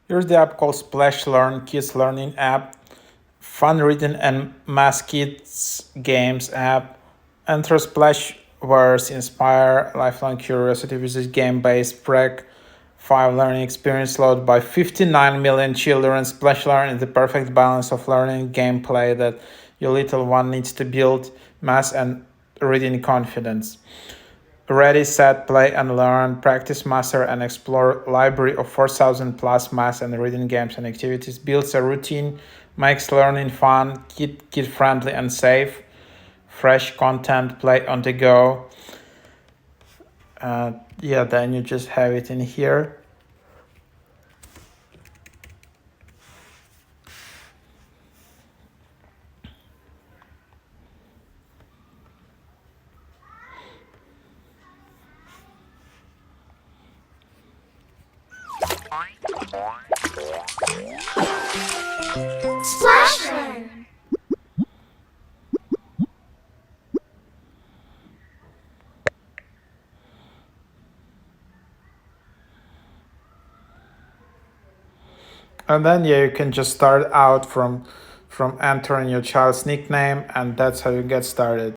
Here's the app called SplashLearn, Kids Learning app, Fun Reading and Math Kids Games app. Enter Splashverse, inspire lifelong curiosity with this game-based break 5 learning experience loved by 59 million children. SplashLearn is the perfect balance of learning gameplay that your little one needs to build math and reading confidence. Ready, set, play, and learn. Practice, master, and explore library of 4,000 plus math and reading games and activities. Builds a routine, makes learning fun, kid friendly, and safe. Fresh content, play on the go. Then you just have it in here. SplashLearn. And then you can just start out from entering your child's nickname, and that's how you get started.